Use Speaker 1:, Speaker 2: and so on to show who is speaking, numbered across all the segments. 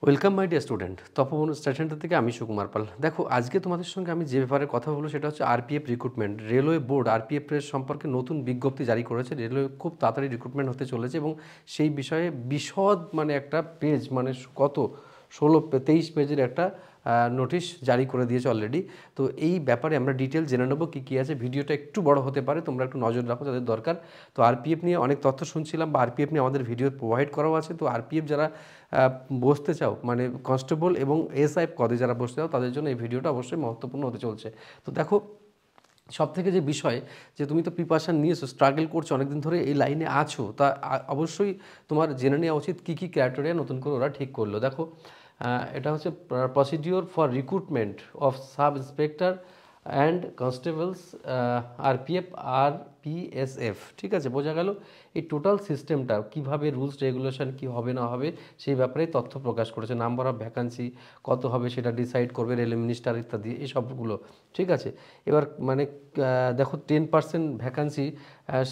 Speaker 1: Welcome my dear student, Tapoban study centre থেকে আমি সুকুমার পাল। দেখো, আজকে তোমাদের সঙ্গে আমি যে ব্যাপারে কথা বলবো সেটা হচ্ছে RPF recruitment. Railway board RPF এর সম্পর্কে নতুন বিজ্ঞপ্তি জারি করেছে। রেলওয়ে খুব তাড়াতাড়ি রিক্রুটমেন্ট হতে চলেছে এবং সেই বিষয়ে বিশদ একটা পেজ কত 23 পেজের একটা নোটিশ জারি করে দিয়েছে অলরেডি। তো এই ব্যাপারে আমরা ডিটেল জেনে নেবো কী কী আছে। ভিডিওটা একটু বড় হতে পারে, তোমরা একটু নজর রাখো যাদের দরকার। তো আরপিএফ নিয়ে অনেক তথ্য শুনছিলাম বা আরপিএফ নিয়ে আমাদের ভিডিও প্রোভাইড করাও আছে। তো আরপিএফ যারা বসতে চাও, কনস্টেবল এবং এসআই পদে যারা বসতে চাও, তাদের জন্য এই ভিডিওটা অবশ্যই মহত্বপূর্ণ হতে চলছে। তো দেখো, সবথেকে যে বিষয় যে তুমি তো প্রিপারেশান নিয়েছো, স্ট্রাগল করছো, অনেকদিন ধরে এই লাইনে আছো, তা অবশ্যই তোমার জেনে নেওয়া উচিত কী কী ক্রাইটেরিয়া নতুন করে ওরা ঠিক করলো। দেখো, এটা হচ্ছে procedure for recruitment of sub inspector and constables, RPF আরপিএসএফ। ঠিক আছে, বোঝা গেল এই টোটাল সিস্টেমটা কীভাবে, রুলস রেগুলেশন কী হবে না হবে সেই ব্যাপারে তথ্য প্রকাশ করেছে। নাম্বার অফ ভ্যাকান্সি কত হবে সেটা ডিসাইড করবে রেলওয়ে মিনিস্টার ইত্যাদি, এই সবগুলো। ঠিক আছে, এবার দেখো 10% vacancy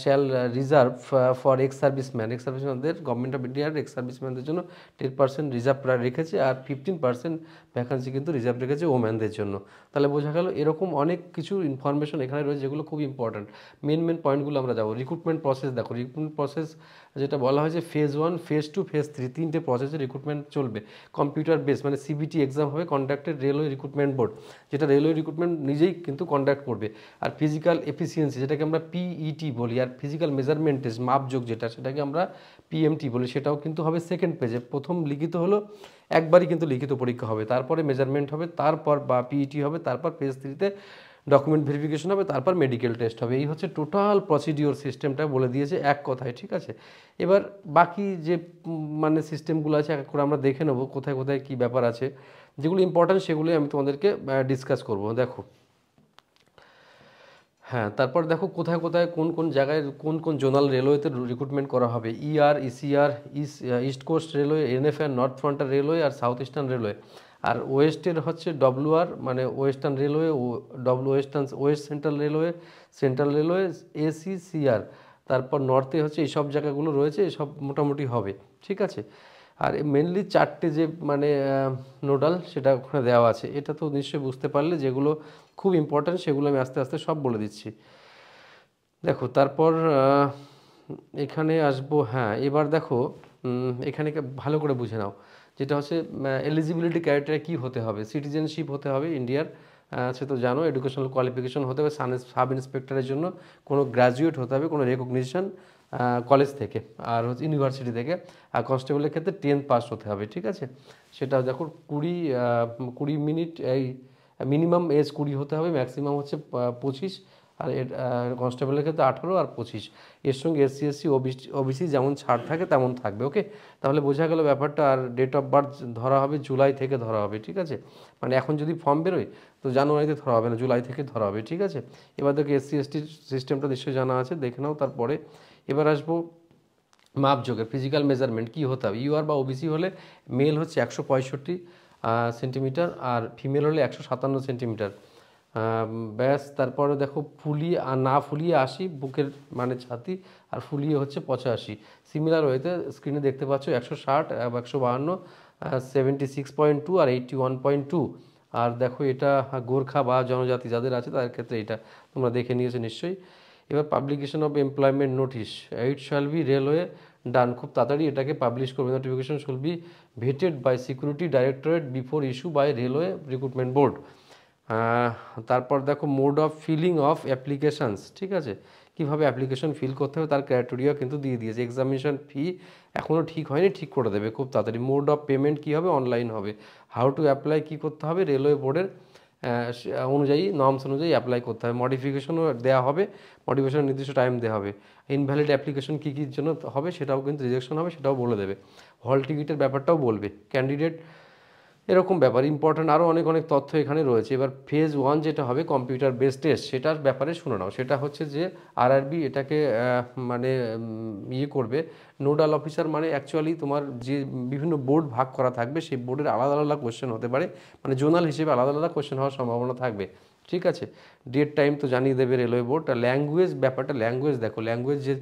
Speaker 1: shall reserve for ex সার্ভিসম্যানদের, গভর্নমেন্ট অফ ইন্ডিয়ার এক্স সার্ভিসম্যানদের জন্য 10% রিজার্ভ রেখেছে, আর 15% ভ্যাকান্সি কিন্তু রিজার্ভ রেখেছে ওম্যানদের জন্য। তাহলে বোঝা গেল এরকম অনেক কিছু ইনফরমেশন এখানে রয়েছে যেগুলো খুব ইম্পর্ট্যান্ট। মেন পয়েন্টগুলো আমরা যাবো। রিক্রুটমেন্ট প্রসেস দেখো, রিক্রুটমেন্ট প্রসেস যেটা বলা হয়েছে ফেজ 1, ফেজ 2, ফেজ 3, তিনটে প্রসেসে রিক্রুটমেন্ট চলবে। কম্পিউটার বেস সিবিটি এক্সাম হবে, কন্ডাক্টেড রেলওয়ে রিক্রুটমেন্ট বোর্ড, যেটা রেলওয়ে রিক্রুটমেন্ট নিজেই কিন্তু কন্ডাক্ট করবে। আর ফিজিক্যাল এফিসিয়েন্সি যেটাকে আমরা পিইটি বলি, আর ফিজিক্যাল মেজারমেন্ট টেস্ট মাপযোগ যেটা, সেটাকে আমরা পিএমটি বলি, সেটাও কিন্তু হবে সেকেন্ড পেজে। প্রথম লিখিত হলো, একবারই কিন্তু লিখিত পরীক্ষা হবে, তারপরে মেজারমেন্ট হবে, তারপর বা পিইটি হবে, তারপর পেজ 3-তে ডকুমেন্ট ভেরিফিকেশন হবে, তারপর মেডিকেল টেস্ট হবে। এই হচ্ছে টোটাল প্রসিডিওর সিস্টেমটা বলে দিয়েছে এক কথায়। ঠিক আছে, এবার বাকি যে সিস্টেমগুলো আছে এক করে আমরা দেখে নেবো কোথায় কোথায় কী ব্যাপার আছে। যেগুলো ইম্পর্ট্যান্ট সেগুলোই আমি তোমাদেরকে ডিসকাস করব। দেখো, হ্যাঁ, তারপর দেখো কোথায় কোথায় কোন কোন জায়গায় কোন কোন জোনাল রেলওয়েতে রিক্রুটমেন্ট করা হবে। ER, ECR, East Coast Railway, NFR, North Frontier Railway আর সাউথ ইস্টার্ন রেলওয়ে। আর ওয়েস্টের হচ্ছে WR Western Railway, West Central Railway, ACCR. তারপর নর্থে হচ্ছে এইসব জায়গাগুলো রয়েছে, এসব মোটামুটি হবে। ঠিক আছে, আর মেনলি 4টে যে নোডাল সেটা ওখানে দেওয়া আছে। এটা তো নিশ্চয়ই বুঝতে পারলে, যেগুলো খুব ইম্পর্ট্যান্ট সেগুলো আমি আস্তে আস্তে সব বলে দিচ্ছি। দেখো, তারপর এখানে আসবো। হ্যাঁ, এবার দেখো, এখানে ভালো করে বুঝে নাও, যেটা হচ্ছে এলিজিবিলিটি ক্রাইটেরিয়া কী হতে হবে। সিটিজেনশিপ হতে হবে ইন্ডিয়ার, সে তো জানো। এডুকেশনাল কোয়ালিফিকেশন হতে হবে, সাব ইন্সপেক্টরের জন্য কোনো গ্র্যাজুয়েট হতে হবে, কোনো রেকগনিশন কলেজ থেকে আর হচ্ছে ইউনিভার্সিটি থেকে। আর কনস্টেবলের ক্ষেত্রে 10 পাস হতে হবে। ঠিক আছে, সেটা দেখো 20 মিনিট, এই মিনিমাম এজ 20 হতে হবে, ম্যাক্সিমাম হচ্ছে 25। আর কনস্টেবলের ক্ষেত্রে 18 আর 25। এর সঙ্গে এসসি এসসি ওবিসি যেমন ছাড় থাকে তেমন থাকবে। ওকে, তাহলে বোঝা গেল ব্যাপারটা। আর ডেট অফ বার্থ ধরা হবে জুলাই থেকে ধরা হবে। ঠিক আছে, এখন যদি ফর্ম বেরোয় তো জানুয়ারিতে ধরা হবে না, জুলাই থেকে ধরা হবে। ঠিক আছে, এবার দেখো এসসি এসটির সিস্টেমটা নিশ্চয়ই জানা আছে, দেখে নাও। তারপরে এবার আসবো মাপযোগের, ফিজিক্যাল মেজারমেন্ট কী হতে হবে। ইউআর বা ওবিসি হলে মেল হচ্ছে 165 সেন্টিমিটার আর ফিমেল হলে 157 সেন্টিমিটার। ব্যাস, তারপরে দেখো ফুলিয়ে আর না ফুলিয়ে 80, বুকের ছাতি, আর ফুলিয়ে হচ্ছে 85। সিমিলার ওয়েতে স্ক্রিনে দেখতে পাচ্ছ 160, 152, 76.2 আর 81.2। আর দেখো, এটা গোর্খা বা জনজাতি যাদের আছে তাদের ক্ষেত্রে এটা তোমরা দেখে নিয়েছো নিশ্চয়ই। এবার publication of employment notice, it shall be railway done, খুব তাড়াতাড়ি এটাকে পাবলিশ করবে। Notification shall be vetted by security directorate before issue by railway recruitment board. তারপর দেখো mode of filling of applications. ঠিক আছে, কীভাবে অ্যাপ্লিকেশন ফিল করতে হবে তার ক্রাইটেরিয়া কিন্তু দিয়ে দিয়েছে। এক্সামিনেশন ফি এখনও ঠিক হয়নি, ঠিক করে দেবে খুব তাড়াতাড়ি। মোড অফ পেমেন্ট কী হবে, অনলাইন হবে। হাউ টু অ্যাপ্লাই কী করতে হবে, রেলওয়ে বোর্ডের অনুযায়ী, নর্মস অনুযায়ী অ্যাপ্লাই করতে হবে। মডিফিকেশনও দেওয়া হবে, মডিফিকেশন নির্দিষ্ট টাইম দেওয়া হবে। ইনভ্যালিড অ্যাপ্লিকেশন কী কী জন্য হবে সেটাও কিন্তু রিজেকশন হবে, সেটাও বলে দেবে। হল টিকিটের ব্যাপারটাও বলবে, ক্যান্ডিডেট, এরকম ব্যাপার ইম্পর্ট্যান্ট। আরও অনেক অনেক তথ্য এখানে রয়েছে। এবার ফেজ 1 যেটা হবে কম্পিউটার বেস টেস্ট, সেটার ব্যাপারে শুনে নাও। সেটা হচ্ছে যে আরআরবি এটাকে করবে। নোডাল অফিসার অ্যাকচুয়ালি তোমার যে বিভিন্ন বোর্ড ভাগ করা থাকবে সেই বোর্ডের আলাদা আলাদা কোয়েশ্চেন হতে পারে, জোনাল হিসেবে আলাদা আলাদা কোয়েশ্চেন হওয়ার সম্ভাবনা থাকবে। ঠিক আছে। ডেট টাইম তো জানিয়ে দেবে রেলওয়ে বোর্ড। আর ল্যাঙ্গুয়েজ ব্যাপারটা, ল্যাঙ্গুয়েজ দেখো, ল্যাঙ্গুয়েজ যে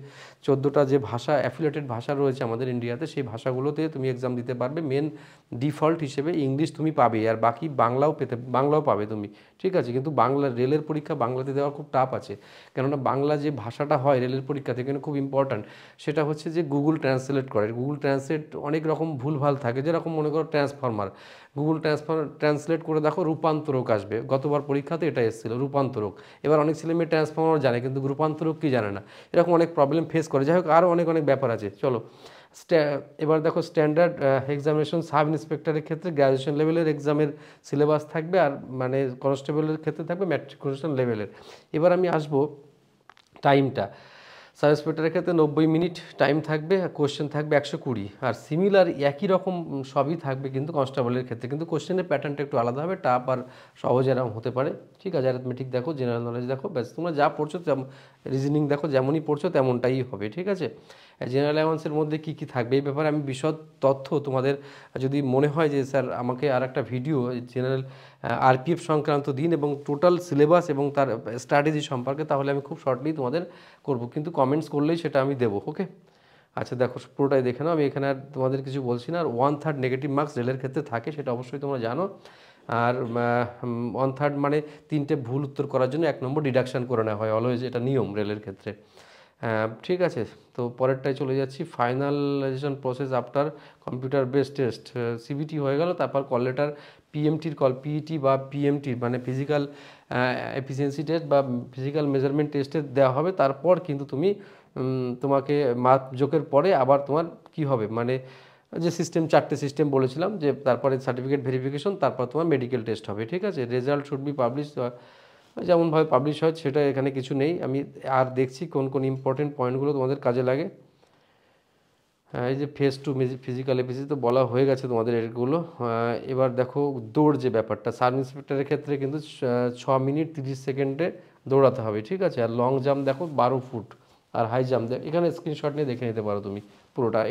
Speaker 1: 14টা যে ভাষা অ্যাফিলিয়েটেড ভাষা রয়েছে আমাদের ইন্ডিয়াতে, সেই ভাষাগুলোতে তুমি এক্সাম দিতে পারবে। মেন ডিফল্ট হিসেবে ইংলিশ তুমি পাবে, আর বাকি বাংলাও পাবে তুমি, ঠিক আছে। কিন্তু বাংলা রেলের পরীক্ষা বাংলাতে দেওয়া খুব টাফ আছে, কেননা বাংলা যে ভাষাটা হয় রেলের পরীক্ষাতে এখানে খুব ইম্পর্ট্যান্ট। সেটা হচ্ছে যে গুগল ট্রান্সলেট করে। গুগল ট্রান্সলেট অনেক রকম ভুলভাল থাকে, যেরকম মনে করো ট্রান্সফরমার, গুগল ট্রান্সলেট করে দেখো রূপান্তরক আসবে। গতবার পরীক্ষাতে এটা এসেছিল রূপান্তরক। এবার অনেক ছেলে মেয়ে ট্রান্সফরমার জানে কিন্তু রূপান্তরক কি জানে না, এরকম অনেক প্রবলেম ফেস করে। যাই হোক, আরও অনেক অনেক ব্যাপার আছে। চলো এবার দেখো স্ট্যান্ডার্ড এক্সামিনেশন সাব ইন্সপেক্টরের ক্ষেত্রে গ্র্যাজুয়েশন লেভেলের এক্সামের সিলেবাস থাকবে, আর মানে কনস্টেবলের ক্ষেত্রে থাকবে ম্যাট্রিকুলেশন লেভেলের। এবার আমি আসবো টাইমটা। সাব ইন্সপেক্টরের ক্ষেত্রে 90 মিনিট টাইম থাকবে, কোশ্চেন থাকবে 120, আর সিমিলার একই রকম সবই থাকবে কিন্তু কনস্টেবলের ক্ষেত্রে, কিন্তু কোশ্চেনের প্যাটার্নটা একটু আলাদা হবে, টাফ আর সহজ এরকম হতে পারে, ঠিক আছে। অ্যারিথমেটিক দেখো, জেনারেল নলেজ দেখো, ব্যাস তোমরা যা পড়ছো, রিজনিং দেখো, যেমনই পড়ছো তেমনটাই হবে, ঠিক আছে। জেনারেল অ্যাওয়ার্সের মধ্যে কী কী থাকবে এই ব্যাপারে আমি বিশদ তথ্য তোমাদের, যদি মনে হয় যে স্যার আমাকে আর একটা ভিডিও জেনারেল আরপিএফ সংক্রান্ত দিন এবং টোটাল সিলেবাস এবং তার স্ট্র্যাটেজি সম্পর্কে, তাহলে আমি খুব শর্টলি তোমাদের করব, কিন্তু কমেন্টস করলেই সেটা আমি দেবো, ওকে। আচ্ছা দেখো, পুরোটাই দেখে নাও, আমি এখানে আর তোমাদের কিছু বলছি না। আর 1/3 নেগেটিভ মার্কস রেলের ক্ষেত্রে থাকে, সেটা অবশ্যই তোমরা জানো। আর 1/3 মানে 3টে ভুল উত্তর করার জন্য 1 নম্বর ডিডাকশান করে নেওয়া হয়, অলওয়েজ এটা নিয়ম রেলের ক্ষেত্রে। ঠিক আছে, তো পরেরটায় চলে যাচ্ছি। Finalisation process after computer base test, CBT হয়ে গেল, তারপর কল লেটার পিএমটির পিইটি বা পিএমটি মানে ফিজিক্যাল এফিসিয়েন্সি টেস্ট বা ফিজিক্যাল মেজারমেন্ট টেস্টে দেওয়া হবে। তারপর কিন্তু তোমাকে মার্ক যোগের পরে আবার তোমার কি হবে, মানে যে সিস্টেম 4টে সিস্টেম বলেছিলাম, যে তারপরে সার্টিফিকেট ভেরিফিকেশন, তারপর তোমার মেডিকেল টেস্ট হবে, ঠিক আছে। রেজাল্ট শুড বি পাবলিশ, যেমনভাবে পাবলিশ হয় সেটা এখানে কিছু নেই। আমি আর দেখছি কোন কোন ইম্পর্টেন্ট পয়েন্টগুলো তোমাদের কাজে লাগে। হ্যাঁ, এই যে ফেজ 2 ফিজিক্যাল এফিসিয়েন্সি তো বলা হয়ে গেছে তোমাদের এগুলো। এবার দেখো দৌড় যে ব্যাপারটা, সাব ইন্সপেক্টরের ক্ষেত্রে কিন্তু 6 মিনিট 30 সেকেন্ডে দৌড়াতে হবে, ঠিক আছে। আর লং জাম্প দেখো 12 ফুট, আর হাই জাম্প এখানে স্ক্রিনশট নিয়ে দেখে নিতে পারো তুমি পুরোটা।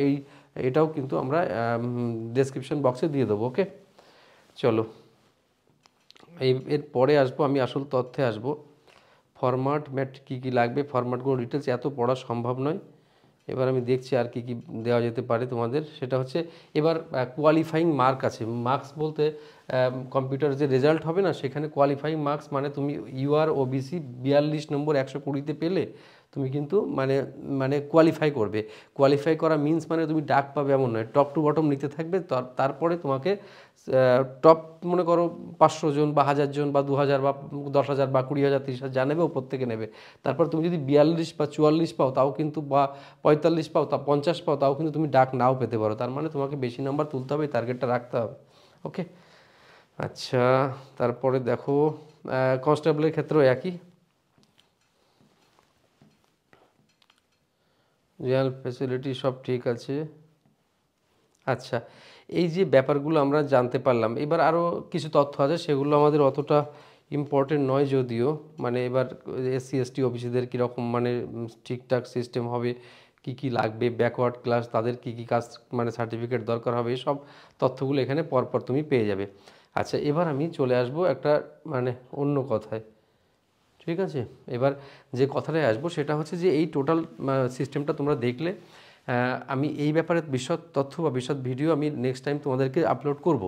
Speaker 1: এটাও কিন্তু আমরা ডেসক্রিপশন বক্সে দিয়ে দেবো, ওকে। চলো এর পরে আসবো, আমি আসল তথ্যে আসবো। ফরম্যাট কী কী লাগবে, ফরম্যাটগুলো ডিটেলস এত পড়া সম্ভব নয়। এবার আমি দেখছি আর কি কি দেওয়া যেতে পারে তোমাদের। সেটা হচ্ছে এবার কোয়ালিফাইং মার্ক আছে। মার্কস বলতে কম্পিউটার যে রেজাল্ট হবে না, সেখানে কোয়ালিফাইং মার্কস মানে তুমি ইউআর ওবিসি 42 নম্বর 120-তে পেলে তুমি কিন্তু মানে কোয়ালিফাই করবে। কোয়ালিফাই করা মিন্স মানে তুমি ডাক পাবে এমন নয়, টপ টু বটম নিতে থাকবে। তারপরে তোমাকে টপ মনে করো 500 জন বা 1000 জন বা 2000 বা 10,000 বা 20,000 30,000 যা নেবে ওপর থেকে নেবে। তারপর তুমি যদি 42 বা 44 পাও তাও কিন্তু, বা 45 পাও, তা 50 পাও, তাও কিন্তু তুমি ডাক নাও পেতে পারো। তার মানে তোমাকে বেশি নাম্বার তুলতে হবে, টার্গেটটা রাখতে হবে, ওকে। আচ্ছা, তারপরে দেখো কনস্টেবলের ক্ষেত্রেও একই, জেনারেল ফ্যাসিলিটি সব ঠিক আছে। আচ্ছা, এই যে ব্যাপারগুলো আমরা জানতে পারলাম, এবার আরও কিছু তথ্য আছে, সেগুলো আমাদের অতটা ইম্পর্টেন্ট নয় যদিও। মানে এবার এসসি এসটি অফিসিদের কীরকম মানে ঠিকঠাক সিস্টেম হবে, কি কি লাগবে, ব্যাকওয়ার্ড ক্লাস তাদের কি কি কাজ মানে সার্টিফিকেট দরকার হবে, সব তথ্যগুলো এখানে পরপর তুমি পেয়ে যাবে। আচ্ছা, এবার আমি চলে আসবো একটা মানে অন্য কথায়, ঠিক আছে। এবার যে কথাটায় আসবো সেটা হচ্ছে যে এই টোটাল সিস্টেমটা তোমরা দেখলে, আমি এই ব্যাপারে বিশদ তথ্য বা বিশদ ভিডিও আমি নেক্সট টাইম তোমাদেরকে আপলোড করব।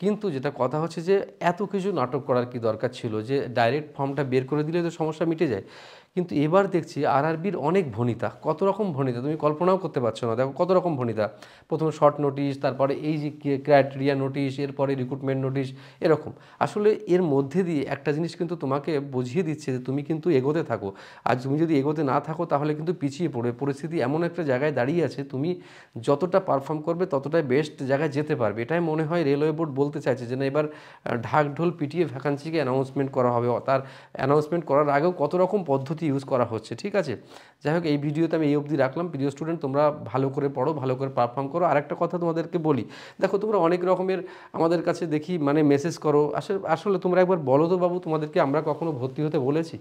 Speaker 1: কিন্তু যেটা কথা হচ্ছে যে এত কিছু নাটক করার কি দরকার ছিল, যে ডাইরেক্ট ফর্মটা বের করে দিলে তো সমস্যা মিটে যায়। কিন্তু এবার দেখছি আরআরবির অনেক ভনিতা, কত রকম ভনিতা তুমি কল্পনাও করতে পারছো না। দেখো কত রকম ভনিতা, প্রথমে শর্ট নোটিশ, তারপরে এই যে ক্রাইটেরিয়া নোটিশ, এরপরে রিক্রুটমেন্ট নোটিশ, এরকম। আসলে এর মধ্যে দিয়ে একটা জিনিস কিন্তু তোমাকে বুঝিয়ে দিচ্ছে যে তুমি কিন্তু এগোতে থাকো। আর তুমি যদি এগোতে না থাকো তাহলে কিন্তু পিছিয়ে পড়বে। পরিস্থিতি এমন একটা জায়গায় দাঁড়িয়ে আছে, তুমি যতটা পারফর্ম করবে ততটাই বেস্ট জায়গায় যেতে পারবে। এটাই মনে হয় রেলওয়ে বোর্ড বলতে চাইছে, যে না এবার ঢাকঢোল পিটিয়ে ভ্যাকান্সিকে অ্যানাউন্সমেন্ট করা হবে। তার অ্যানাউন্সমেন্ট করার আগেও কত রকম পদ্ধতি ইউজ করা হচ্ছে, ঠিক আছে। যাই হোক, এই ভিডিওতে আমি এই অবধি রাখলাম। প্রিয় স্টুডেন্ট, তোমরা ভালো করে পড়ো, ভালো করে পারফর্ম করো। আর একটা কথা তোমাদেরকে বলি, দেখো তোমরা অনেক রকমের আমাদের কাছে দেখি মানে মেসেজ করো, আসলে তোমরা একবার বলো তো বাবু, তোমাদেরকে আমরা কখনো ভর্তি হতে বলেছি?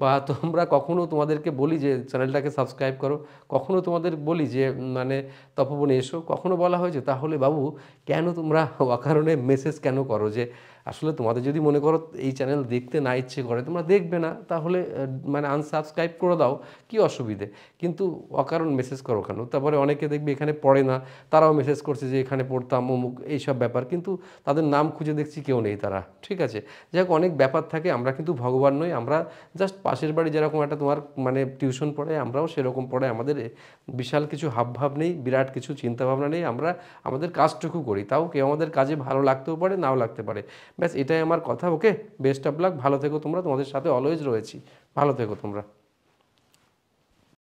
Speaker 1: বা তোমরা কখনো তোমাদেরকে বলি যে চ্যানেলটাকে সাবস্ক্রাইব করো, কখনো তোমাদের বলি যে মানে তপবনে এসো, কখনো বলা হয়েছে? তাহলে বাবু কেন তোমরা অকারণে মেসেজ কেন করো? যে আসলে তোমাদের যদি মনে করো এই চ্যানেল দেখতে না ইচ্ছে করে, তোমরা দেখবে না, তাহলে মানে আনসাবস্ক্রাইব করে দাও, কি অসুবিধে? কিন্তু অকারণ মেসেজ করো কেন? তারপরে অনেকে দেখবে এখানে পড়ে না, তারাও মেসেজ করছে যে এখানে পড়তাম অমুক এইসব ব্যাপার, কিন্তু তাদের নাম খুঁজে দেখছি কেউ নেই তারা, ঠিক আছে? যাই হোক, অনেক ব্যাপার থাকে, আমরা কিন্তু ভগবান নই, আমরা জাস্ট পাশের বাড়ি যেরকম একটা তোমার মানে টিউশন পড়ে, আমরাও সেরকম পড়ে, আমাদের বিশাল কিছু হাবভাব নেই, বিরাট কিছু চিন্তাভাবনা নেই, আমরা আমাদের কাজটুকু করি, তাও কেউ আমাদের কাজে ভালো লাগতেও পারে, নাও লাগতে পারে, ব্যাস এটাই আমার কথা। ওকে, বেস্ট অফ লাক, ভালো থেকো তোমরা, তোমাদের সাথে অলওয়েজ রয়েছি, ভালো থেকো তোমরা।